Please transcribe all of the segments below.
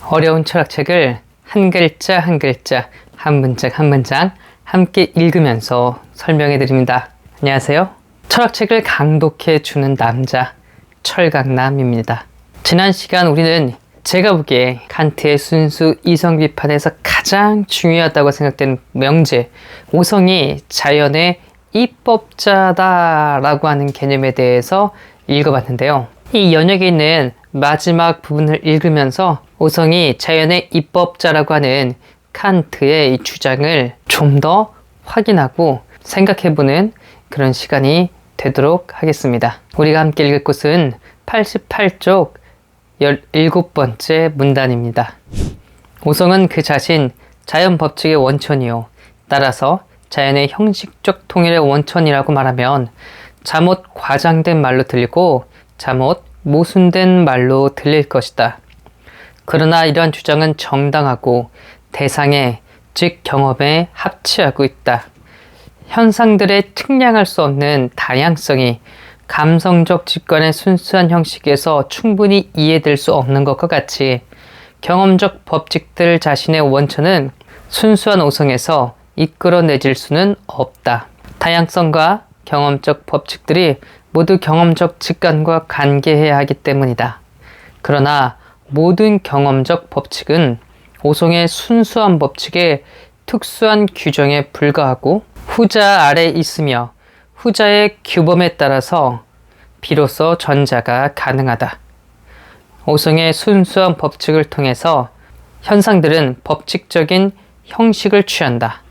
어려운 철학책을 한 글자 한 글자, 한 문장 한 문장 함께 읽으면서 설명해 드립니다. 안녕하세요. 철학책을 강독해 주는 남자, 철강남입니다. 지난 시간 우리는 제가 보기에 칸트의 순수 이성 비판에서 가장 중요하다고 생각되는 명제, 오성이 자연의 입법자다라고 하는 개념에 대해서 읽어봤는데요. 이 연역에 있는 마지막 부분을 읽으면서 오성이 자연의 입법자라고 하는 칸트의 이 주장을 좀 더 확인하고 생각해보는 그런 시간이 되도록 하겠습니다. 우리가 함께 읽을 곳은 88쪽 17번째 문단입니다. 오성은 그 자신 자연 법칙의 원천이요, 따라서 자연의 형식적 통일의 원천이라고 말하면 잠옷 과장된 말로 들리고 잠옷 모순된 말로 들릴 것이다. 그러나 이러한 주장은 정당하고 대상에, 즉 경험에 합치하고 있다. 현상들의 측량할 수 없는 다양성이 감성적 직관의 순수한 형식에서 충분히 이해될 수 없는 것과 같이 경험적 법칙들 자신의 원천은 순수한 오성에서 이끌어내질 수는 없다. 다양성과 경험적 법칙들이 모두 경험적 직관과 관계해야 하기 때문이다. 그러나 모든 경험적 법칙은 오성의 순수한 법칙의 특수한 규정에 불과하고 후자 아래 있으며 후자의 규범에 따라서 비로소 전자가 가능하다. 오성의 순수한 법칙을 통해서 현상들은 법칙적인 형식을 취한다.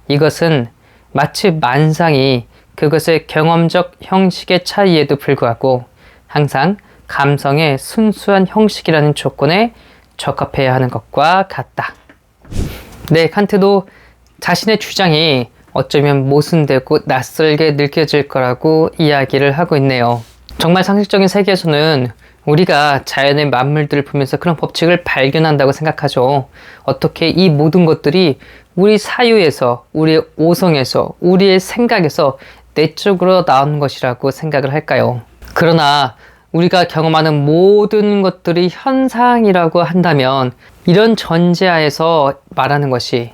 이것은 마치 만상이 그것의 경험적 형식의 차이에도 불구하고 항상 감성의 순수한 형식이라는 조건에 적합해야 하는 것과 같다. 네, 칸트도 자신의 주장이 어쩌면 모순되고 낯설게 느껴질 거라고 이야기를 하고 있네요. 정말 상식적인 세계에서는 우리가 자연의 만물들을 보면서 그런 법칙을 발견한다고 생각하죠. 어떻게 이 모든 것들이 우리 사유에서, 우리의 오성에서, 우리의 생각에서 내적으로 나오는 것이라고 생각을 할까요? 그러나 우리가 경험하는 모든 것들이 현상이라고 한다면 이런 전제하에서 말하는 것이,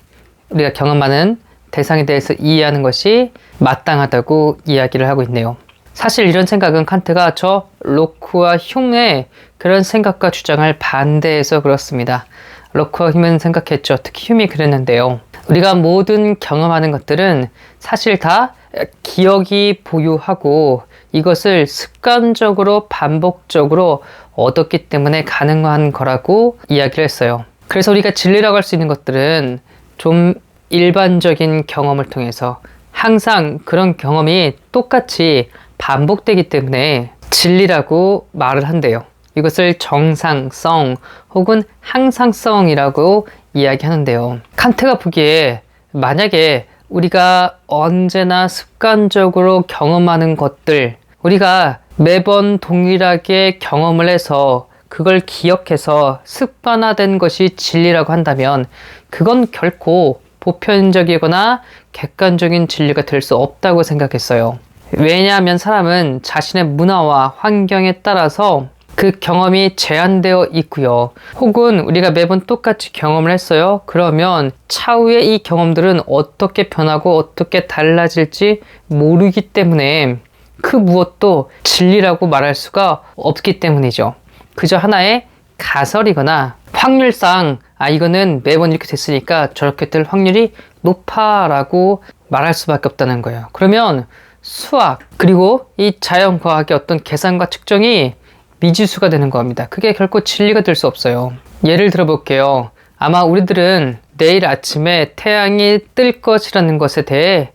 우리가 경험하는 대상에 대해서 이해하는 것이 마땅하다고 이야기를 하고 있네요. 사실 이런 생각은 칸트가 저 로크와 흉의 그런 생각과 주장을 반대해서 그렇습니다. 로크와 흉은 생각했죠. 특히 흉이 그랬는데요. 우리가 모든 경험하는 것들은 사실 다 기억이 보유하고 이것을 습관적으로 반복적으로 얻었기 때문에 가능한 거라고 이야기를 했어요. 그래서 우리가 진리라고 할 수 있는 것들은 좀 일반적인 경험을 통해서 항상 그런 경험이 똑같이 반복되기 때문에 진리라고 말을 한대요. 이것을 정상성 혹은 항상성이라고 이야기하는데요. 칸트가 보기에 만약에 우리가 언제나 습관적으로 경험하는 것들, 우리가 매번 동일하게 경험을 해서 그걸 기억해서 습관화된 것이 진리라고 한다면 그건 결코 보편적이거나 객관적인 진리가 될 수 없다고 생각했어요. 왜냐하면 사람은 자신의 문화와 환경에 따라서 그 경험이 제한되어 있고요. 혹은 우리가 매번 똑같이 경험을 했어요. 그러면 차후에 이 경험들은 어떻게 변하고 어떻게 달라질지 모르기 때문에 그 무엇도 진리라고 말할 수가 없기 때문이죠. 그저 하나의 가설이거나 확률상 이거는 매번 이렇게 됐으니까 저렇게 될 확률이 높아 라고 말할 수밖에 없다는 거예요. 그러면 수학 그리고 이 자연과학의 어떤 계산과 측정이 미지수가 되는 겁니다. 그게 결코 진리가 될 수 없어요. 예를 들어 볼게요. 아마 우리들은 내일 아침에 태양이 뜰 것이라는 것에 대해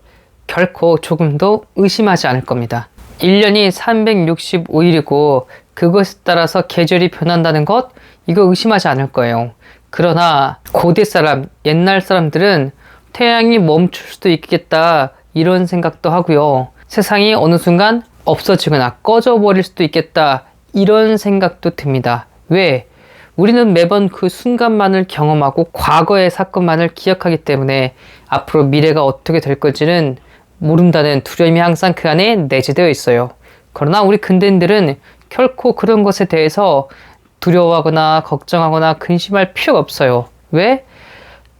결코 조금도 의심하지 않을 겁니다. 1년이 365일이고 그것에 따라서 계절이 변한다는 것, 이거 의심하지 않을 거예요. 그러나 고대 사람, 옛날 사람들은 태양이 멈출 수도 있겠다 이런 생각도 하고요. 세상이 어느 순간 없어지거나 꺼져버릴 수도 있겠다 이런 생각도 듭니다. 왜? 우리는 매번 그 순간만을 경험하고 과거의 사건만을 기억하기 때문에 앞으로 미래가 어떻게 될 건지는 모른다는 두려움이 항상 그 안에 내재되어 있어요. 그러나 우리 근대인들은 결코 그런 것에 대해서 두려워하거나 걱정하거나 근심할 필요가 없어요. 왜?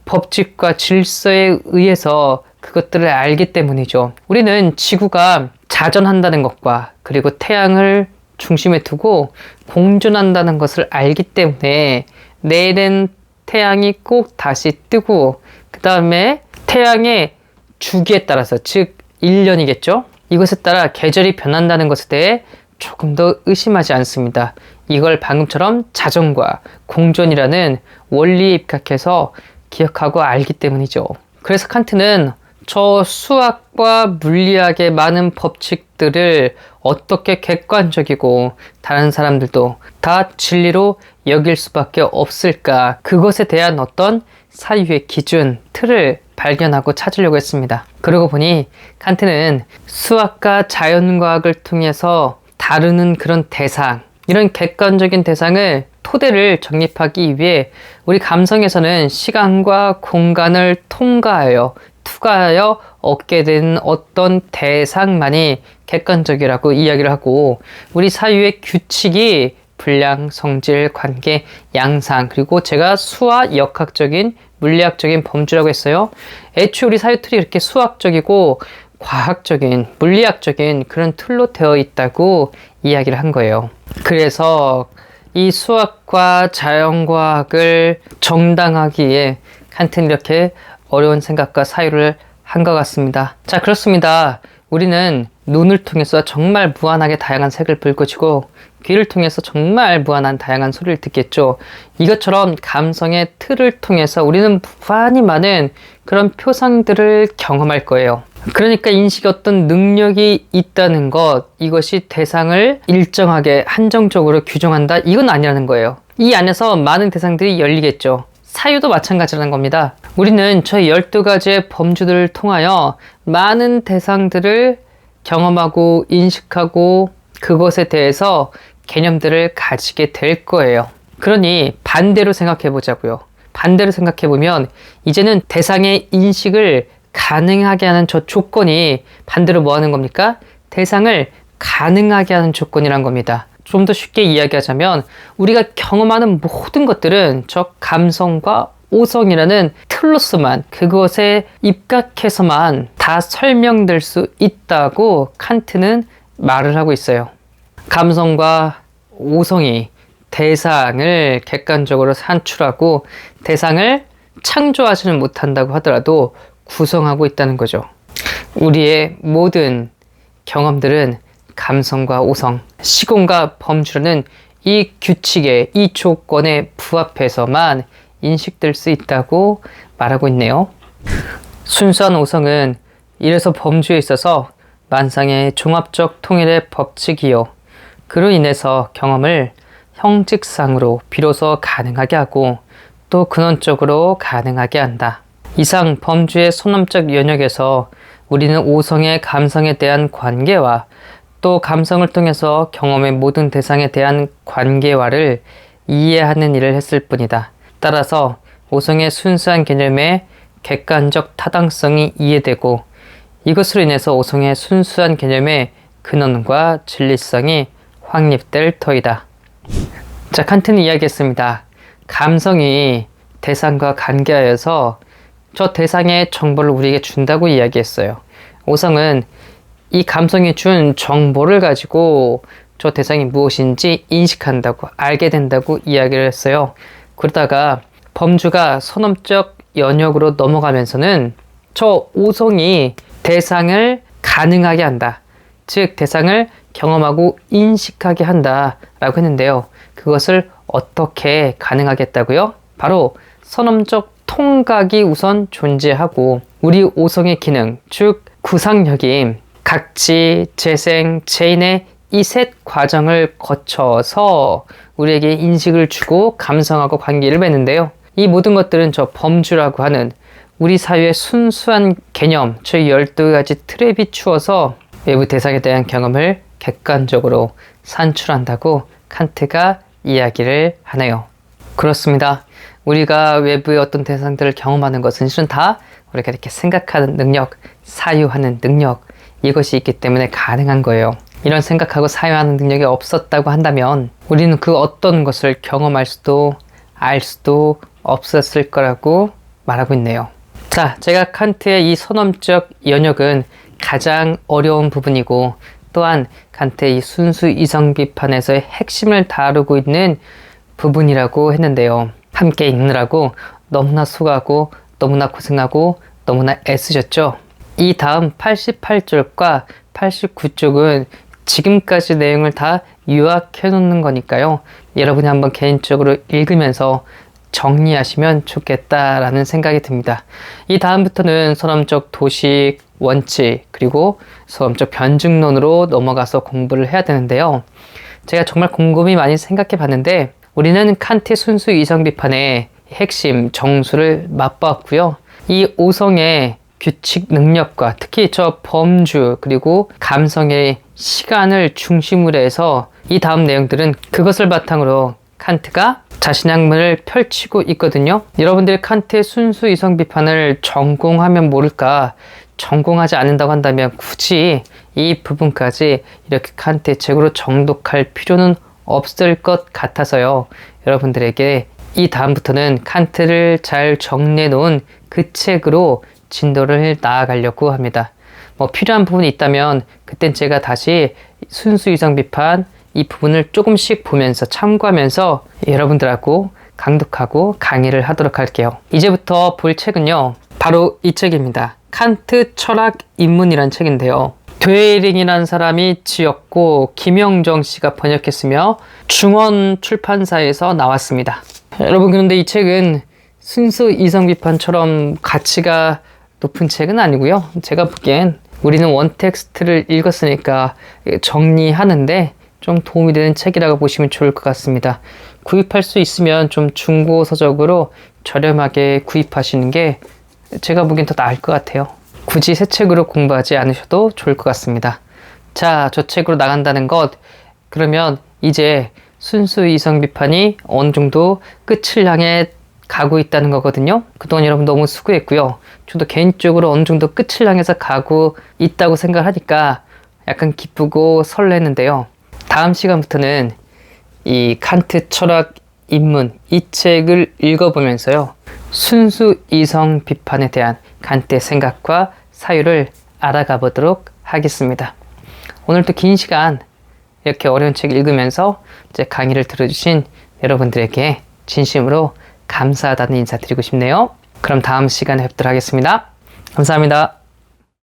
법칙과 질서에 의해서 그것들을 알기 때문이죠. 우리는 지구가 자전한다는 것과 그리고 태양을 중심에 두고 공존한다는 것을 알기 때문에 내일은 태양이 꼭 다시 뜨고 그 다음에 태양의 주기에 따라서 즉 1년이겠죠. 이것에 따라 계절이 변한다는 것에 대해 조금 더 의심하지 않습니다. 이걸 방금처럼 자전과 공존이라는 원리에 입각해서 기억하고 알기 때문이죠. 그래서 칸트는 저 수학과 물리학의 많은 법칙들을 어떻게 객관적이고 다른 사람들도 다 진리로 여길 수밖에 없을까, 그것에 대한 어떤 사유의 기준, 틀을 발견하고 찾으려고 했습니다. 그러고 보니 칸트는 수학과 자연과학을 통해서 다루는 그런 대상, 이런 객관적인 대상을 토대를 정립하기 위해 우리 감성에서는 시간과 공간을 통과하여 투과하여 얻게 된 어떤 대상만이 객관적이라고 이야기를 하고, 우리 사유의 규칙이 분량, 성질, 관계, 양상, 그리고 제가 수화 역학적인 물리학적인 범주라고 했어요. 애초에 우리 사유 틀이 이렇게 수학적이고 과학적인 물리학적인 그런 틀로 되어 있다고 이야기를 한 거예요. 그래서 이 수학과 자연과학을 정당하기에 칸트는 이렇게 어려운 생각과 사유를 한 것 같습니다. 자, 그렇습니다. 우리는 눈을 통해서 정말 무한하게 다양한 색을 불고지고 귀를 통해서 정말 무한한 다양한 소리를 듣겠죠. 이것처럼 감성의 틀을 통해서 우리는 무한히 많은 그런 표상들을 경험할 거예요. 그러니까 인식에 어떤 능력이 있다는 것, 이것이 대상을 일정하게 한정적으로 규정한다, 이건 아니라는 거예요. 이 안에서 많은 대상들이 열리겠죠. 사유도 마찬가지라는 겁니다. 우리는 저 12가지의 범주들을 통하여 많은 대상들을 경험하고 인식하고 그것에 대해서 개념들을 가지게 될 거예요. 그러니 반대로 생각해 보자고요. 반대로 생각해 보면 이제는 대상의 인식을 가능하게 하는 저 조건이 반대로 뭐 하는 겁니까? 대상을 가능하게 하는 조건이란 겁니다. 좀 더 쉽게 이야기하자면 우리가 경험하는 모든 것들은 저 감성과 오성이라는 틀로서만, 그것에 입각해서만 다 설명될 수 있다고 칸트는 말을 하고 있어요. 감성과 오성이 대상을 객관적으로 산출하고 대상을 창조하지는 못한다고 하더라도 구성하고 있다는 거죠. 우리의 모든 경험들은 감성과 오성, 시공과 범주라는 이 규칙에, 이 조건에 부합해서만 인식될 수 있다고 말하고 있네요. 순수한 오성은 이래서 범주에 있어서 만상의 종합적 통일의 법칙이요, 그로 인해서 경험을 형식상으로 비로소 가능하게 하고 또 근원적으로 가능하게 한다. 이상 범주의 소놈적 영역에서 우리는 오성의 감성에 대한 관계와 또 감성을 통해서 경험의 모든 대상에 대한 관계와를 이해하는 일을 했을 뿐이다. 따라서 오성의 순수한 개념의 객관적 타당성이 이해되고 이것으로 인해서 오성의 순수한 개념의 근원과 진리성이 확립될 터이다. 자, 칸트는 이야기했습니다. 감성이 대상과 관계하여서 저 대상의 정보를 우리에게 준다고 이야기했어요. 오성은 이 감성이 준 정보를 가지고 저 대상이 무엇인지 인식한다고, 알게 된다고 이야기를 했어요. 그러다가 범주가 선험적 영역으로 넘어가면서는 저 오성이 대상을 가능하게 한다, 즉 대상을 경험하고 인식하게 한다라고 했는데요. 그것을 어떻게 가능하게 했다고요? 바로 선험적 통각이 우선 존재하고 우리 오성의 기능, 즉 구상력이 각지, 재생, 재인의 이 셋 과정을 거쳐서 우리에게 인식을 주고 감성하고 관계를 맺는데요. 이 모든 것들은 저 범주라고 하는 우리 사회의 순수한 개념, 저 12가지 틀에 비추어서 외부 대상에 대한 경험을 객관적으로 산출한다고 칸트가 이야기를 하네요. 그렇습니다. 우리가 외부의 어떤 대상들을 경험하는 것은 실은 다 우리가 이렇게 생각하는 능력, 사유하는 능력, 이것이 있기 때문에 가능한 거예요. 이런 생각하고 사유하는 능력이 없었다고 한다면 우리는 그 어떤 것을 경험할 수도 알 수도 없었을 거라고 말하고 있네요. 자, 제가 칸트의 이 선언적 연역은 가장 어려운 부분이고 또한 칸트의 이 순수 이성 비판에서의 핵심을 다루고 있는 부분이라고 했는데요. 함께 읽느라고 너무나 수고하고 너무나 고생하고 너무나 애쓰셨죠. 이 다음 88쪽과 89쪽은 지금까지 내용을 다 요약해 놓는 거니까요. 여러분이 한번 개인적으로 읽으면서 정리하시면 좋겠다라는 생각이 듭니다. 이 다음부터는 선언적 도식, 원칙, 그리고 선언적 변증론으로 넘어가서 공부를 해야 되는데요. 제가 정말 곰곰이 많이 생각해 봤는데 우리는 칸트의 순수 이성 비판의 핵심, 정수를 맛보았고요. 이 오성의 규칙 능력과 특히 저 범주 그리고 감성의 시간을 중심으로 해서 이 다음 내용들은 그것을 바탕으로 칸트가 자신의 학문을 펼치고 있거든요. 여러분들이 칸트의 순수 이성 비판을 전공하면 모를까, 전공하지 않는다고 한다면 굳이 이 부분까지 이렇게 칸트의 책으로 정독할 필요는 없을 것 같아서요. 여러분들에게 이 다음부터는 칸트를 잘 정리해 놓은 그 책으로 진도를 나아가려고 합니다. 뭐 필요한 부분이 있다면 그땐 제가 다시 순수 이성 비판 이 부분을 조금씩 보면서 참고하면서 여러분들하고 강독하고 강의를 하도록 할게요. 이제부터 볼 책은요, 바로 이 책입니다. 칸트 철학 입문이란 책인데요. 되링이라는 사람이 지었고 김영정 씨가 번역했으며 중원 출판사에서 나왔습니다. 여러분, 그런데 이 책은 순수 이성 비판처럼 가치가 높은 책은 아니고요. 제가 보기엔 우리는 원텍스트를 읽었으니까 정리하는데 좀 도움이 되는 책이라고 보시면 좋을 것 같습니다. 구입할 수 있으면 좀 중고 서적으로 저렴하게 구입하시는 게 제가 보기엔 더 나을 것 같아요. 굳이 새 책으로 공부하지 않으셔도 좋을 것 같습니다. 자, 저 책으로 나간다는 것, 그러면 이제 순수 이성 비판이 어느 정도 끝을 향해 가고 있다는 거거든요. 그동안 여러분 너무 수고했고요. 저도 개인적으로 어느 정도 끝을 향해서 가고 있다고 생각하니까 약간 기쁘고 설레는데요. 다음 시간부터는 이 칸트 철학 입문 이 책을 읽어보면서요, 순수 이성 비판에 대한 칸트의 생각과 사유를 알아가 보도록 하겠습니다. 오늘도 긴 시간 이렇게 어려운 책 읽으면서 제 강의를 들어주신 여러분들에게 진심으로 감사하다는 인사 드리고 싶네요. 그럼 다음 시간에 뵙도록 하겠습니다. 감사합니다.